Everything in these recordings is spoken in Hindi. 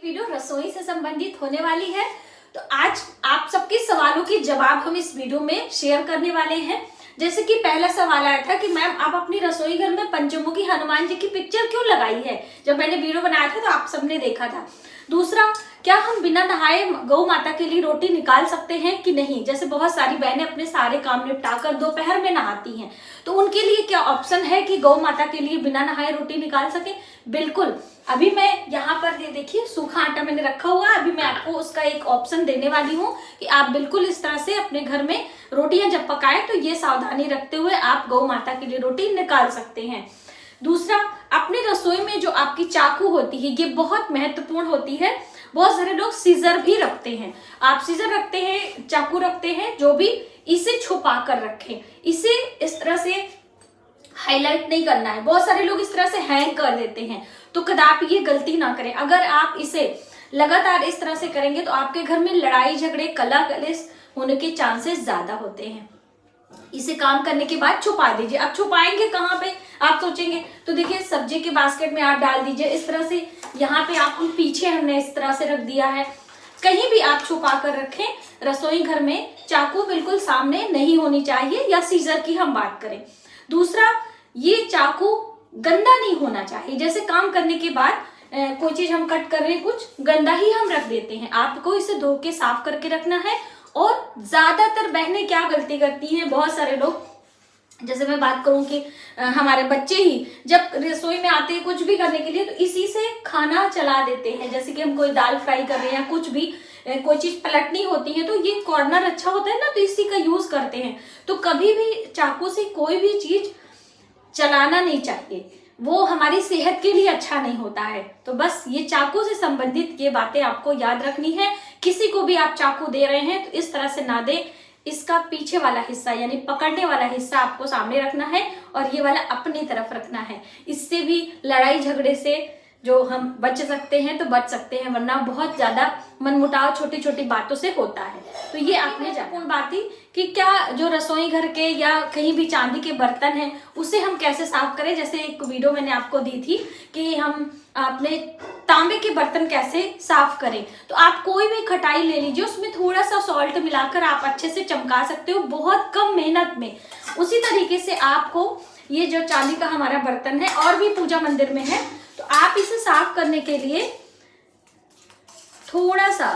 वीडियो रसोई से संबंधित होने वाली है। तो आज आप सबके सवालों के जवाब हम इस वीडियो में शेयर करने वाले हैं। जैसे कि पहला सवाल आया था कि मैम आप अपनी रसोई घर में पंचमुखी हनुमान जी की पिक्चर क्यों लगाई है। जब मैंने वीडियो बनाया था तो आप सबने देखा था। दूसरा, क्या हम बिना नहाए गौ माता के लिए रोटी निकाल सकते हैं कि नहीं। जैसे बहुत सारी बहनें अपने सारे काम निपटाकर दोपहर में नहाती हैं, तो उनके लिए क्या ऑप्शन है कि गौ माता के लिए बिना नहाए रोटी निकाल सके। बिल्कुल। अभी मैं यहाँ पर ये देखिए सूखा आटा मैंने रखा हुआ। अभी मैं आपको उसका एक ऑप्शन देने वाली हूँ कि आप बिल्कुल इस तरह से अपने घर में रोटियां जब पकाएं तो ये सावधानी रखते हुए आप गौ माता के लिए रोटी निकाल सकते हैं। दूसरा, अपनी रसोई में जो आपकी चाकू होती है ये बहुत महत्वपूर्ण होती है। बहुत सारे लोग सीजर भी रखते हैं। आप सीजर रखते हैं, चाकू रखते हैं, जो भी, इसे छुपा कर रखें। इसे इस तरह से हाईलाइट नहीं करना है। बहुत सारे लोग इस तरह से हैंग कर देते हैं, तो कदापि ये गलती ना करें। अगर आप इसे लगातार इस तरह से करेंगे तो आपके घर में लड़ाई झगड़े कलह कलेश होने के चांसेस ज्यादा होते हैं। इसे काम करने के बाद छुपा दीजिए। अब छुपाएंगे कहाँ पे आप सोचेंगे, तो देखिए सब्जी के बास्केट में आप डाल दीजिए इस तरह से। यहाँ पे आपको पीछे हमने इस तरह से रख दिया है। कहीं भी आप छुपा कर रखें। रसोई घर में चाकू बिल्कुल सामने नहीं होनी चाहिए, या सीजर की हम बात करें। दूसरा, ये चाकू गंदा नहीं होना चाहिए। जैसे काम करने के बाद कोई चीज हम कट कर रहे हैं, कुछ गंदा ही हम रख देते हैं। आपको इसे धो के साफ करके रखना है। और ज्यादातर बहनें क्या गलती करती हैं, बहुत सारे लोग, जैसे मैं बात करूं कि हमारे बच्चे ही जब रसोई में आते हैं कुछ भी करने के लिए, तो इसी से खाना चला देते हैं। जैसे कि हम कोई दाल फ्राई कर रहे हैं या कुछ भी, कोई चीज पलटनी होती है, तो ये कॉर्नर अच्छा होता है ना, तो इसी का यूज करते हैं। तो कभी भी चाकू से कोई भी चीज चलाना नहीं चाहिए, वो हमारी सेहत के लिए अच्छा नहीं होता है। तो बस ये चाकू से संबंधित ये बातें आपको याद रखनी है। किसी को भी आप चाकू दे रहे हैं तो इस तरह से ना दे। इसका पीछे वाला हिस्सा यानी पकड़ने वाला हिस्सा आपको सामने रखना है और ये वाला अपनी तरफ रखना है। इससे भी लड़ाई झगड़े से जो हम बच सकते हैं तो बच सकते हैं, वरना बहुत ज्यादा मनमुटाव छोटी छोटी बातों से होता है। तो ये आपने महत्वपूर्ण बात थी कि क्या जो रसोई घर के या कहीं भी चांदी के बर्तन हैं उसे हम कैसे साफ करें। जैसे एक वीडियो मैंने आपको दी थी कि हम अपने तांबे के बर्तन कैसे साफ करें। तो आप कोई भी खटाई ले लीजिए, उसमें थोड़ा सा सॉल्ट मिलाकर आप अच्छे से चमका सकते हो बहुत कम मेहनत में। उसी तरीके से आपको ये जो चांदी का हमारा बर्तन है और भी पूजा मंदिर में है, तो आप इसे साफ करने के लिए थोड़ा सा,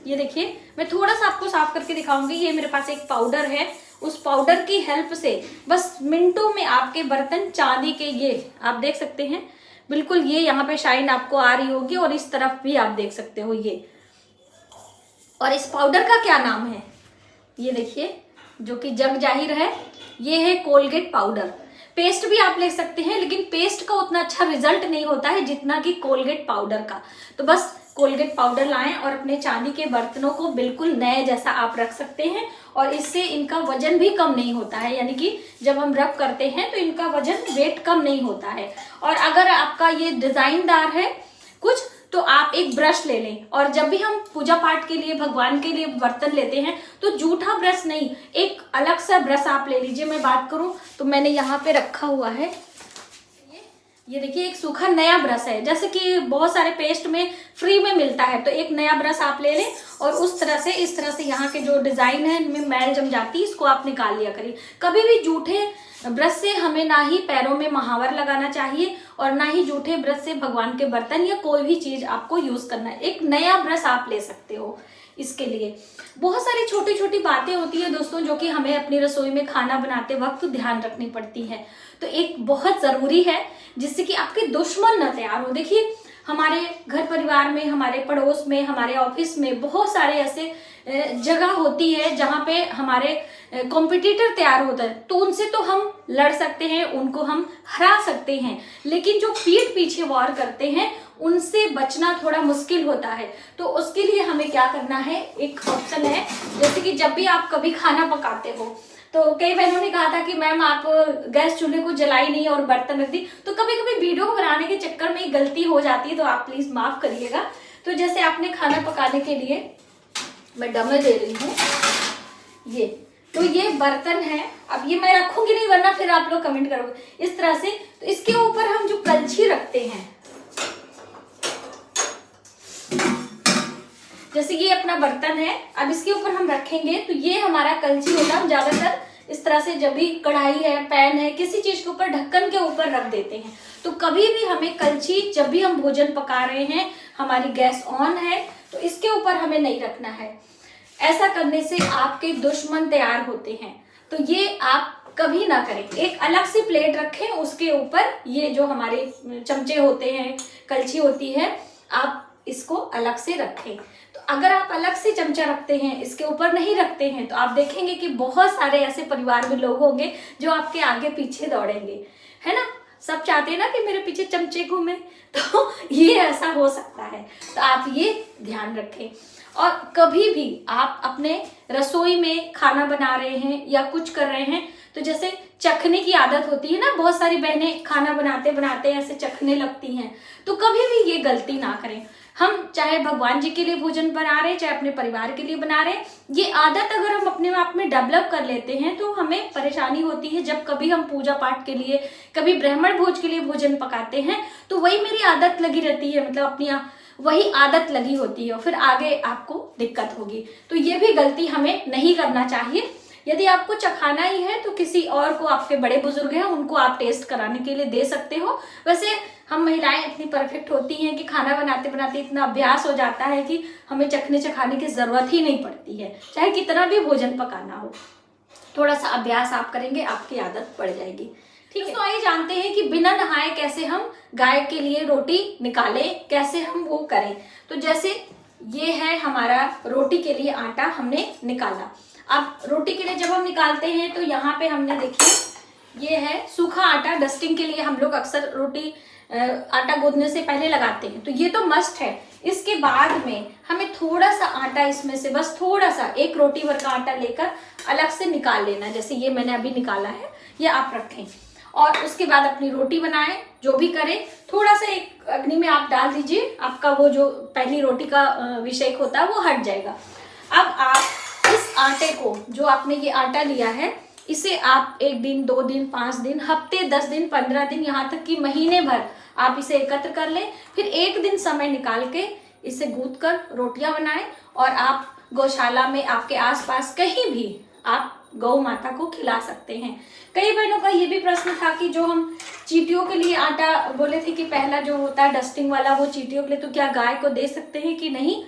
ये देखिए मैं थोड़ा सा आपको साफ करके दिखाऊंगी। ये मेरे पास एक पाउडर है, उस पाउडर की हेल्प से बस मिनटों में आपके बर्तन चांदी के, ये आप देख सकते हैं बिल्कुल, ये यहाँ पे शाइन आपको आ रही होगी और इस तरफ भी आप देख सकते हो ये। और इस पाउडर का क्या नाम है, ये देखिए, जो कि जग जाहिर है, ये है कोलगेट पाउडर। पेस्ट भी आप ले सकते हैं, लेकिन पेस्ट का उतना अच्छा रिजल्ट नहीं होता है जितना कि कोलगेट पाउडर का। तो बस कोलगेट पाउडर लाएं और अपने चांदी के बर्तनों को बिल्कुल नए जैसा आप रख सकते हैं। और इससे इनका वजन भी कम नहीं होता है, यानी कि जब हम रब करते हैं तो इनका वजन, वेट कम नहीं होता है। और अगर आपका ये डिजाइनदार है कुछ, तो आप एक ब्रश ले लें। और जब भी हम पूजा पाठ के लिए, भगवान के लिए बर्तन लेते हैं तो जूठा ब्रश नहीं, एक अलग सा ब्रश आप ले लीजिए। मैं बात करूं तो मैंने यहाँ पे रखा हुआ है, ये देखिए एक सूखा नया ब्रश है। जैसे कि बहुत सारे पेस्ट में फ्री में मिलता है, तो एक नया ब्रश आप ले लें और उस तरह से, इस तरह से यहाँ के जो डिजाइन है इनमें मैल जम जाती है, इसको आप निकाल लिया करिए। कभी भी जूठे ब्रश से हमें ना ही पैरों में महावर लगाना चाहिए और ना ही जूठे ब्रश से भगवान के बर्तन या कोई भी चीज आपको यूज करना है। एक नया ब्रश आप ले सकते हो इसके लिए। बहुत सारी छोटी छोटी बातें होती है दोस्तों, जो कि हमें अपनी रसोई में खाना बनाते वक्त ध्यान रखनी पड़ती है। तो एक बहुत जरूरी है जिससे कि आपके दुश्मन न तैयार हो। देखिए हमारे घर परिवार में, हमारे पड़ोस में, हमारे ऑफिस में बहुत सारे ऐसे जगह होती है जहाँ पे हमारे कॉम्पिटिटर तैयार होता है, तो उनसे तो हम लड़ सकते हैं, उनको हम हरा सकते हैं। लेकिन जो पीठ पीछे वॉर करते हैं उनसे बचना थोड़ा मुश्किल होता है। तो उसके लिए हमें क्या करना है, एक ऑप्शन है। जैसे कि जब भी आप कभी खाना पकाते हो, तो कई बहनों ने कहा था कि मैम आप गैस चूल्हे को जलाई नहीं और बर्तन रख दी। तो कभी कभी वीडियो बनाने के चक्कर में गलती हो जाती है, तो आप प्लीज माफ करिएगा। तो जैसे आपने खाना पकाने के लिए, मैं डमे दे रही हूँ ये, तो ये बर्तन है। अब ये मैं रखूंगी नहीं, वरना फिर आप लोग कमेंट करोगे इस तरह से। तो इसके ऊपर हम जो कलछी रखते हैं, जैसे ये अपना बर्तन है, अब इसके ऊपर हम रखेंगे तो ये हमारा कलछी होगा। हम ज्यादातर इस तरह से जब भी कढ़ाई है, पैन है, किसी चीज के ऊपर ढक्कन के ऊपर रख देते हैं। तो कभी भी हमें कलछी, जब भी हम भोजन पका रहे हैं, हमारी गैस ऑन है, तो इसके ऊपर हमें नहीं रखना है। ऐसा करने से आपके दुश्मन तैयार होते हैं, तो ये आप कभी ना करें। एक अलग सी प्लेट रखें, उसके ऊपर ये जो हमारे चमचे होते हैं, कलछी होती है, आप इसको अलग से रखें। तो अगर आप अलग से चमचा रखते हैं, इसके ऊपर नहीं रखते हैं, तो आप देखेंगे कि बहुत सारे ऐसे परिवार में लोग होंगे जो आपके आगे पीछे दौड़ेंगे, है ना। सब चाहते हैं ना कि मेरे पीछे चमचे घूमे, तो ये ऐसा हो सकता है। तो आप ये ध्यान रखें। और कभी भी आप अपने रसोई में खाना बना रहे हैं या कुछ कर रहे हैं, तो जैसे चखने की आदत होती है ना, बहुत सारी बहनें खाना बनाते बनाते ऐसे चखने लगती हैं, तो कभी भी ये गलती ना करें। हम चाहे भगवान जी के लिए भोजन बना रहे हैं, चाहे अपने परिवार के लिए बना रहे हैं, ये आदत अगर हम अपने आप में डेवलप कर लेते हैं तो हमें परेशानी होती है। जब कभी हम पूजा पाठ के लिए, कभी ब्राह्मण भोज के लिए भोजन पकाते हैं, तो वही मेरी आदत लगी रहती है, मतलब अपनी वही आदत लगी होती है, और फिर आगे आपको दिक्कत होगी। तो ये भी गलती हमें नहीं करना चाहिए। यदि आपको चखाना ही है तो किसी और को, आपके बड़े बुजुर्ग हैं, उनको आप टेस्ट कराने के लिए दे सकते हो। वैसे हम महिलाएं इतनी परफेक्ट होती हैं कि खाना बनाते बनाते इतना अभ्यास हो जाता है कि हमें चखने चखाने की जरूरत ही नहीं पड़ती है, चाहे कितना भी भोजन पकाना हो। थोड़ा सा अभ्यास आप करेंगे, आपकी आदत पड़ जाएगी। ठीक है। तो आइए जानते हैं कि बिना नहाए कैसे हम गाय के लिए रोटी निकालें, कैसे हम वो करें। तो जैसे ये है हमारा रोटी के लिए आटा हमने निकाला। अब रोटी के लिए जब हम निकालते हैं तो यहाँ पे हमने देखिए ये है सूखा आटा। डस्टिंग के लिए हम लोग अक्सर रोटी आटा गूंदने से पहले लगाते हैं, तो ये तो मस्ट है। इसके बाद में हमें थोड़ा सा आटा इसमें से, बस थोड़ा सा, एक रोटी भर का आटा लेकर अलग से निकाल लेना। जैसे ये मैंने अभी निकाला है, ये आप रखें और उसके बाद अपनी रोटी बनाएं। जो भी करें, थोड़ा सा एक अग्नि में आप डाल दीजिए, आपका वो जो पहली रोटी का विषय होता है वो हट जाएगा। अब आप इस आटे को, जो आपने ये आटा लिया है, इसे आप 1 दिन, 2 दिन, 5 दिन, हफ्ते, 10 दिन, 15 दिन, यहाँ तक कि महीने भर आप इसे एकत्र कर लें। फिर 1 दिन समय निकाल के इसे गूंथ कर रोटियां बनाएं और आप गौशाला में, आपके आसपास कहीं भी आप गौ माता को खिला सकते हैं। कई बहनों का ये भी प्रश्न था कि जो हम चींटियों के लिए आटा बोले थे कि पहला जो होता है डस्टिंग वाला, वो चींटियों के लिए, तो क्या गाय को दे सकते हैं कि नहीं?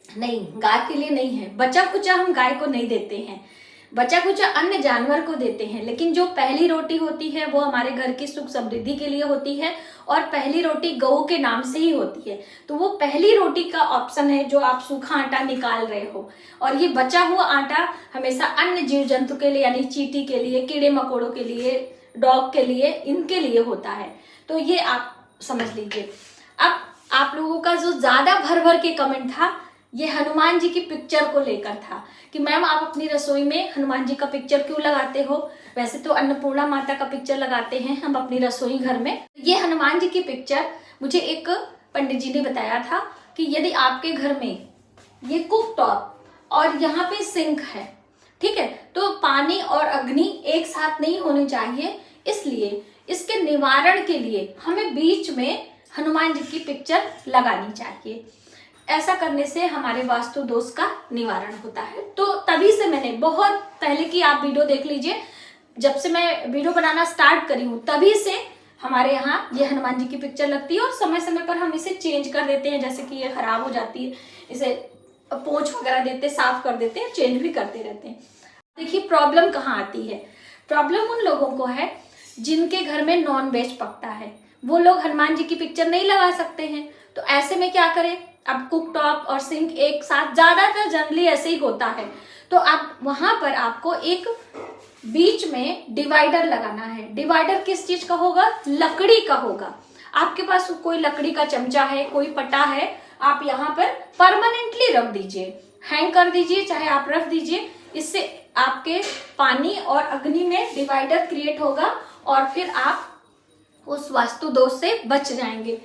नहीं, गाय के लिए नहीं है। बचा खुचा हम गाय को नहीं देते हैं, बचा खुचा अन्य जानवर को देते हैं। लेकिन जो पहली रोटी होती है वो हमारे घर की सुख समृद्धि के लिए होती है और पहली रोटी गऊ के नाम से ही होती है। तो वो पहली रोटी का ऑप्शन है जो आप सूखा आटा निकाल रहे हो। और ये बचा हुआ आटा हमेशा अन्य जीव जंतु के लिए, यानी चींटी के लिए, कीड़े मकोड़ों के लिए, डॉग के लिए, इनके लिए होता है। तो ये आप समझ लीजिए। अब आप लोगों का जो ज्यादा भर भर के कमेंट था, ये हनुमान जी की पिक्चर को लेकर था कि मैम आप अपनी रसोई में हनुमान जी का पिक्चर क्यों लगाते हो? वैसे तो अन्नपूर्णा माता का पिक्चर लगाते हैं हम अपनी रसोई घर में। ये हनुमान जी की पिक्चर मुझे एक पंडित जी ने बताया था कि यदि आपके घर में ये कुक टॉप और यहाँ पे सिंक है, ठीक है, तो पानी और अग्नि एक साथ नहीं होने चाहिए। इसलिए इसके निवारण के लिए हमें बीच में हनुमान जी की पिक्चर लगानी चाहिए। ऐसा करने से हमारे वास्तु दोष का निवारण होता है। तो तभी से मैंने, बहुत पहले की आप वीडियो देख लीजिए, जब से मैं वीडियो बनाना स्टार्ट करी हूँ तभी से हमारे यहाँ ये हनुमान जी की पिक्चर लगती है। और समय समय पर हम इसे चेंज कर देते हैं, जैसे कि ये खराब हो जाती है, इसे पोंछ वगैरह देते, साफ कर देते हैं, चेंज भी करते रहते हैं। देखिए प्रॉब्लम कहाँ आती है। प्रॉब्लम उन लोगों को है जिनके घर में नॉन वेज पकता है, वो लोग हनुमान जी की पिक्चर नहीं लगा सकते हैं। तो ऐसे में क्या करें? अब कुक टॉप और सिंक एक साथ, ज्यादातर जनरली ऐसे ही होता है, तो आप वहां पर आपको एक बीच में डिवाइडर लगाना है। डिवाइडर किस चीज का होगा? लकड़ी का होगा। आपके पास कोई लकड़ी का चमचा है, कोई पटा है, आप यहाँ पर परमानेंटली रख दीजिए, हैंग कर दीजिए, चाहे आप रख दीजिए। इससे आपके पानी और अग्नि में डिवाइडर क्रिएट होगा और फिर आप उस वास्तु दोष से बच जाएंगे।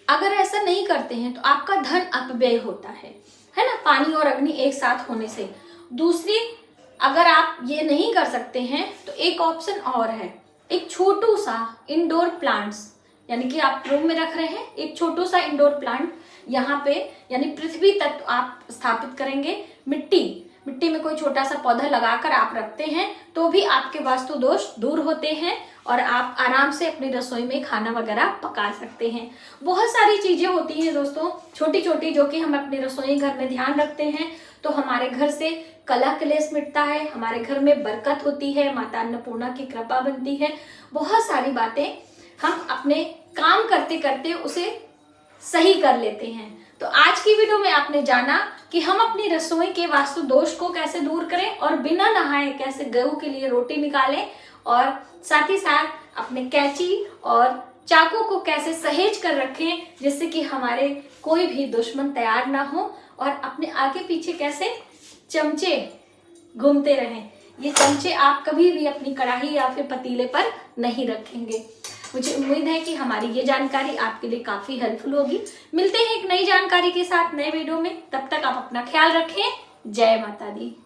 अगर ऐसा नहीं करते हैं तो आपका धन अपव्यय होता है ना, पानी और अग्नि एक साथ होने से। दूसरी, अगर आप ये नहीं कर सकते हैं तो एक ऑप्शन और है, एक छोटू सा इंडोर प्लांट्स, यानी कि आप रूम में रख रहे हैं एक छोटू सा इंडोर प्लांट, यहाँ पे यानी पृथ्वी तत्व आप स्थापित करेंगे। मिट्टी में कोई छोटा सा पौधा लगाकर आप रखते हैं तो भी आपके वास्तु दोष दूर होते हैं और आप आराम से अपनी रसोई में खाना वगैरह पका सकते हैं। बहुत सारी चीजें होती हैं दोस्तों छोटी छोटी जो कि हम अपनी रसोई घर में ध्यान रखते हैं तो हमारे घर से कलह क्लेश मिटता है, हमारे घर में बरकत होती है, माता अन्नपूर्णा की कृपा बनती है। बहुत सारी बातें हम अपने काम करते करते उसे सही कर लेते हैं। तो आज की वीडियो में आपने जाना कि हम अपनी रसोई के वास्तु दोष को कैसे दूर करें और बिना नहाए कैसे गऊ के लिए रोटी निकालें और साथ ही साथ अपने कैंची और चाकू को कैसे सहेज कर रखें जिससे कि हमारे कोई भी दुश्मन तैयार ना हो और अपने आगे पीछे कैसे चमचे घूमते रहें। ये चमचे आप कभी भी अपनी कढ़ाई या फिर पतीले पर नहीं रखेंगे। मुझे उम्मीद है कि हमारी ये जानकारी आपके लिए काफी हेल्पफुल होगी। मिलते हैं एक नई जानकारी के साथ नए वीडियो में, तब तक आप अपना ख्याल रखें। जय माता दी।